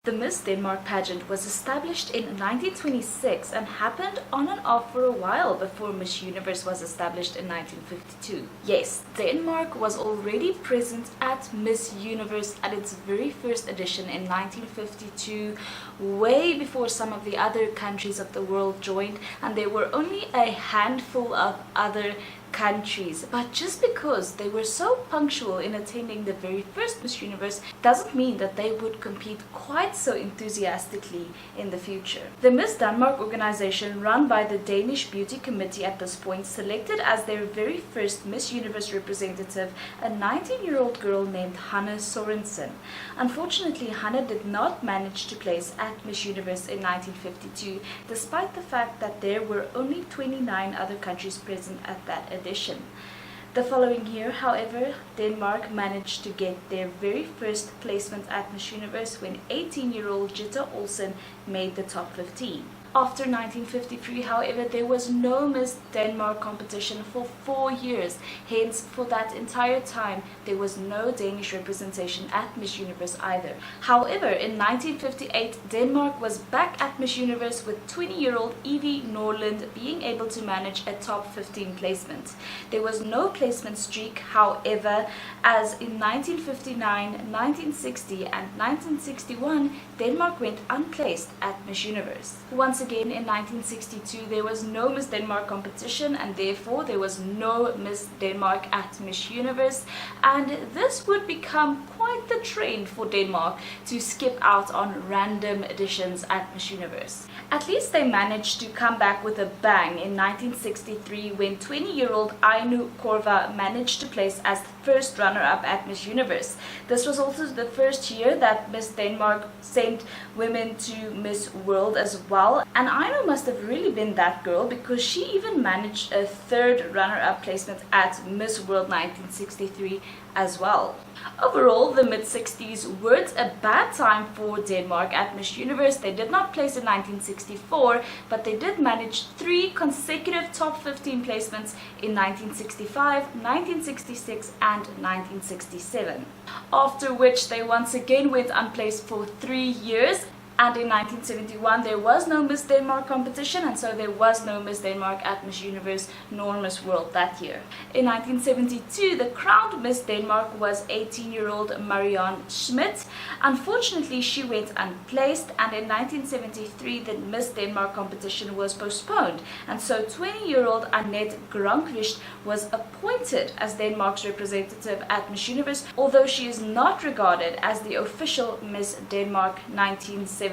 The Miss Denmark pageant was established in 1926 and happened on and off for a while before Miss Universe was established in 1952. Yes, Denmark was already present at Miss Universe at its very first edition in 1952, way before some of the other countries of the world joined, and there were only a handful of other countries. But just because they were so punctual in attending the very first Miss Universe doesn't mean that they would compete quite so enthusiastically in the future. The Miss Danmark organization, run by the Danish Beauty Committee at this point, selected as their very first Miss Universe representative a 19-year-old girl named Hanne Sorensen. Unfortunately, Hanne did not manage to place at Miss Universe in 1952, despite the fact that there were only 29 other countries present at that edition. The following year, however, Denmark managed to get their very first placement at Miss Universe when 18-year-old Jutta Olsen made the top 15. After 1953, however, there was no Miss Denmark competition for 4 years. Hence, for that entire time, there was no Danish representation at Miss Universe either. However, in 1958, Denmark was back at Miss Universe with 20-year-old Evie Norland being able to manage a top 15 placement. There was no placement streak, however, as in 1959, 1960 and 1961, Denmark went unplaced at Miss Universe. Once again, in 1962, there was no Miss Denmark competition, and therefore there was no Miss Denmark at Miss Universe, and this would become quite the trend for Denmark to skip out on random editions at Miss Universe. At least they managed to come back with a bang in 1963 when 20-year-old Aino Korva managed to place as the first runner-up at Miss Universe. This was also the first year that Miss Denmark sent women to Miss World as well, and Aino must have really been that girl because she even managed a third runner-up placement at Miss World 1963 as well. Overall, the mid-60s weren't a bad time for Denmark at Miss Universe. They did not place in 1964, but they did manage 3 consecutive top 15 placements in 1965, 1966 and 1967. After which they once again went unplaced for 3 years. And in 1971, there was no Miss Denmark competition, and so there was no Miss Denmark at Miss Universe nor Miss World that year. In 1972, the crowned Miss Denmark was 18-year-old Marianne Schmidt. Unfortunately, she went unplaced, and in 1973, the Miss Denmark competition was postponed, and so 20-year-old Annette Grankvist was appointed as Denmark's representative at Miss Universe, although she is not regarded as the official Miss Denmark 1973.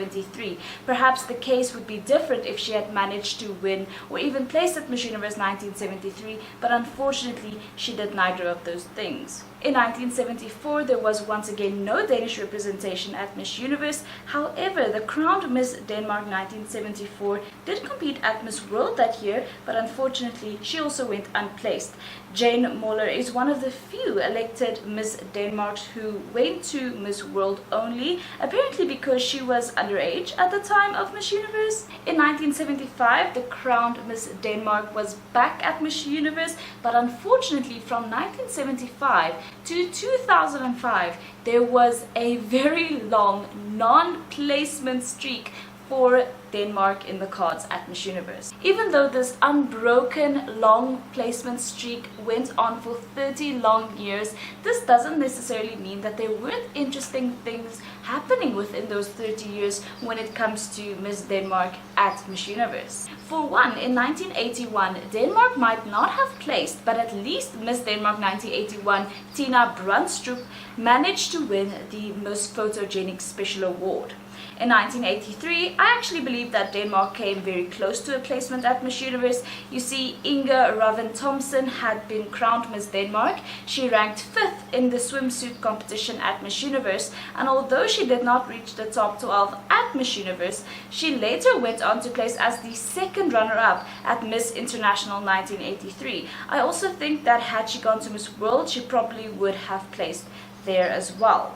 Perhaps the case would be different if she had managed to win or even place at Miss Universe 1973, but unfortunately she did neither of those things. In 1974, there was once again no Danish representation at Miss Universe. However, the crowned Miss Denmark 1974 did compete at Miss World that year, but unfortunately she also went unplaced. Jane Moller is one of the few elected Miss Danmarks who went to Miss World only, apparently because she was underage at the time of Miss Universe. In 1975, the crowned Miss Denmark was back at Miss Universe, but unfortunately from 1975 to 2005, there was a very long non-placement streak for Denmark in the cards at Miss Universe. Even though this unbroken long placement streak went on for 30 long years, this doesn't necessarily mean that there weren't interesting things happening within those 30 years when it comes to Miss Denmark at Miss Universe. For one, in 1981, Denmark might not have placed, but at least Miss Denmark 1981, Tina Brandstrup, managed to win the Most Photogenic Special Award. In 1983, I actually believe that Denmark came very close to a placement at Miss Universe. You see, Inga Raven Thomsen had been crowned Miss Denmark. She ranked 5th in the swimsuit competition at Miss Universe, and although she did not reach the top 12 at Miss Universe, she later went on to place as the 2nd runner-up at Miss International 1983. I also think that had she gone to Miss World, she probably would have placed there as well.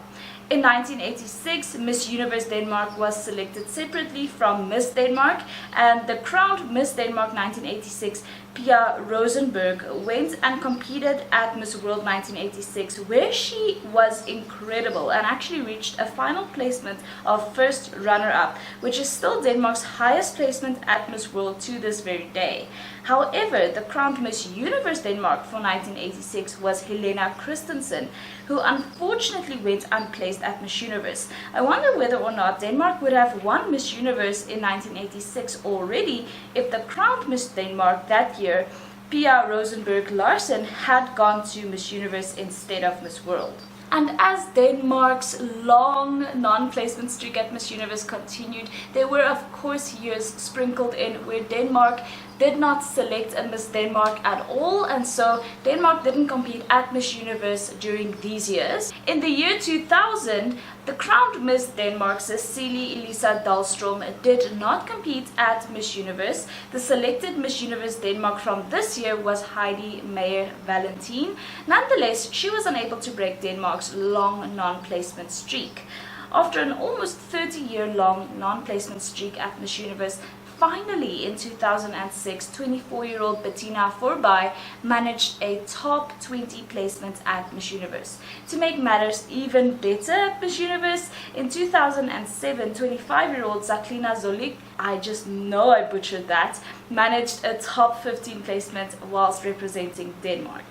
In 1986, Miss Universe Denmark was selected separately from Miss Denmark, and the crowned Miss Denmark 1986, Pia Rosenberg, went and competed at Miss World 1986, where she was incredible and actually reached a final placement of first runner-up, which is still Denmark's highest placement at Miss World to this very day. However, the crowned Miss Universe Denmark for 1986 was Helena Christensen, who unfortunately went unplaced at Miss Universe. I wonder whether or not Denmark would have won Miss Universe in 1986 already if the crowned Miss Denmark that year, Pia Rosenberg Larsen, had gone to Miss Universe instead of Miss World. And as Denmark's long non-placement streak at Miss Universe continued, there were of course years sprinkled in where Denmark did not select a Miss Denmark at all, and so Denmark didn't compete at Miss Universe during these years. In the year 2000, the crowned Miss Denmark, Cecilie Elisa Dahlstrom, did not compete at Miss Universe. The selected Miss Universe Denmark from this year was Heidi Meyer Valentin. Nonetheless, she was unable to break Denmark's long non-placement streak. After an almost 30-year-long non-placement streak at Miss Universe, finally, in 2006, 24-year-old Bettina Forby managed a top 20 placement at Miss Universe. To make matters even better at Miss Universe, in 2007, 25-year-old Zaklina Zolik, I just know I butchered that, managed a top 15 placement whilst representing Denmark.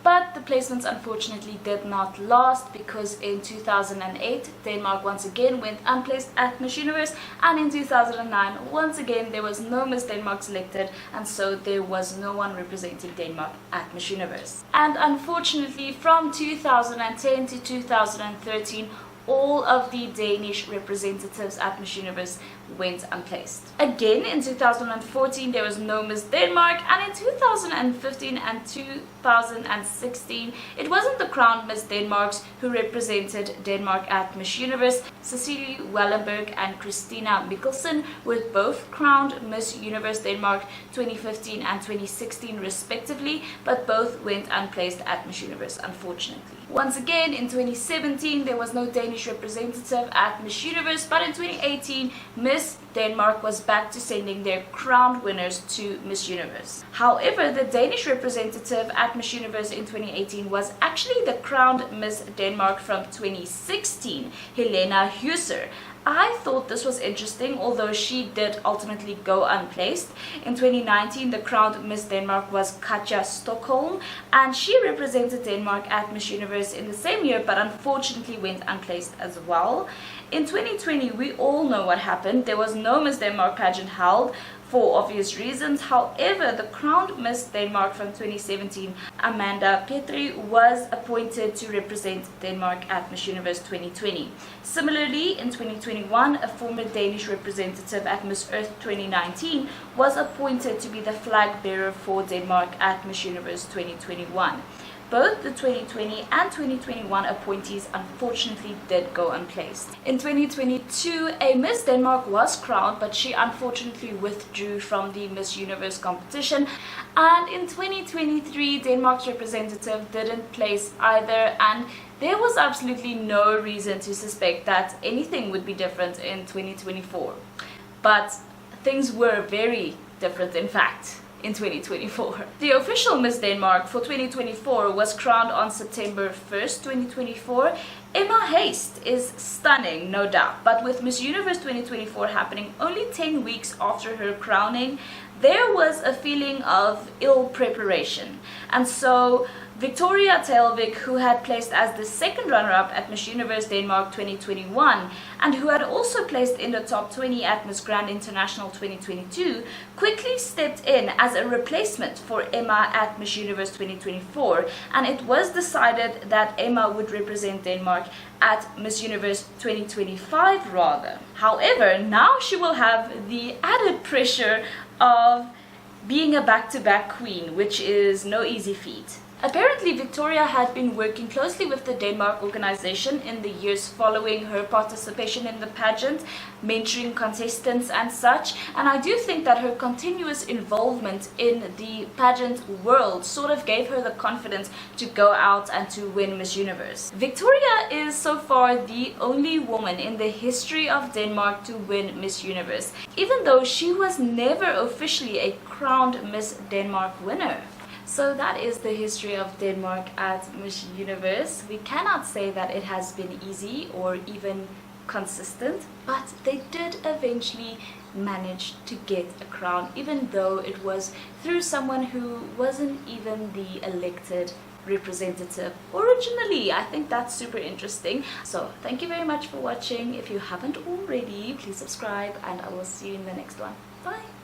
But the placements unfortunately did not last, because in 2008 Denmark once again went unplaced at Miss Universe, and in 2009 once again there was no Miss Denmark selected, and so there was no one representing Denmark at Miss Universe. And unfortunately, from 2010 to 2013, all of the Danish representatives at Miss Universe went unplaced. Again, in 2014 there was no Miss Denmark, and in 2015 and 2016 it wasn't the crowned Miss Danmarks who represented Denmark at Miss Universe. Cecilie Wallenberg and Christina Mikkelsen were both crowned Miss Universe Denmark 2015 and 2016 respectively, but both went unplaced at Miss Universe, unfortunately. Once again, in 2017 there was no Danish representative at Miss Universe, but in 2018 Miss Denmark was back to sending their crowned winners to Miss Universe. However, the Danish representative at Miss Universe in 2018 was actually the crowned Miss Denmark from 2016, Helena Husser. I thought this was interesting, although she did ultimately go unplaced. In 2019, the crowned Miss Denmark was Katja Stockholm, and she represented Denmark at Miss Universe in the same year, but unfortunately went unplaced as well. In 2020, we all know what happened. There was no Miss Denmark pageant held, for obvious reasons. However, the crowned Miss Denmark from 2017, Amanda Petri, was appointed to represent Denmark at Miss Universe 2020. Similarly, in 2021, a former Danish representative at Miss Earth 2019 was appointed to be the flag bearer for Denmark at Miss Universe 2021. Both the 2020 and 2021 appointees unfortunately did go unplaced. In 2022, a Miss Denmark was crowned, but she unfortunately withdrew from the Miss Universe competition. And in 2023, Denmark's representative didn't place either, and there was absolutely no reason to suspect that anything would be different in 2024. But things were very different, in fact, in 2024. The official Miss Denmark for 2024 was crowned on September 1st, 2024. Emma Haste is stunning, no doubt, but with Miss Universe 2024 happening only 10 weeks after her crowning, there was a feeling of ill preparation. And so Victoria Telvik, who had placed as the second runner-up at Miss Universe Denmark 2021 and who had also placed in the top 20 at Miss Grand International 2022, quickly stepped in as a replacement for Emma at Miss Universe 2024, and it was decided that Emma would represent Denmark at Miss Universe 2025 rather. However, now she will have the added pressure of being a back-to-back queen, which is no easy feat. Apparently, Victoria had been working closely with the Denmark organization in the years following her participation in the pageant, mentoring contestants and such, and I do think that her continuous involvement in the pageant world sort of gave her the confidence to go out and to win Miss Universe. Victoria is so far the only woman in the history of Denmark to win Miss Universe, even though she was never officially a crowned Miss Denmark winner. So that is the history of Denmark at Miss Universe. We cannot say that it has been easy or even consistent, but they did eventually manage to get a crown, even though it was through someone who wasn't even the elected representative originally. I think that's super interesting. So thank you very much for watching. If you haven't already, please subscribe and I will see you in the next one. Bye!